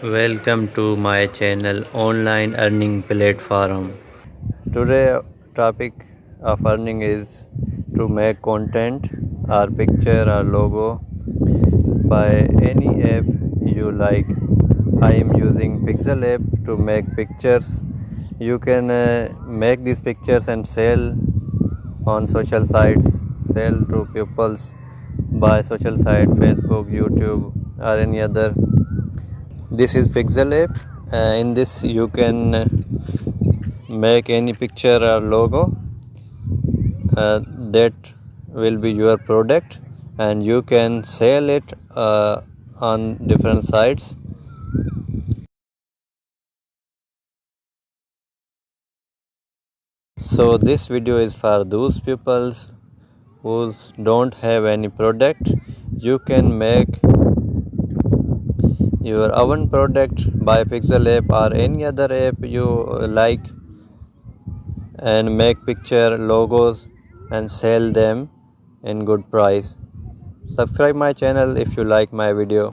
Welcome to my channel online earning platform. Today topic of earning is to make content or picture or logo by any app you like. I am using PixalLab to make pictures. You can make these pictures and sell on social sites, sell to peoples by social site, Facebook, YouTube or any other. This is PixalLab. In this you can make any picture or logo that will be your product, and you can sell it on different sites. So this video is for those people who don't have any product. You can make your own product by PixalLab or any other app you like, and make picture logos and sell them in good price. Subscribe my channel if you like my video.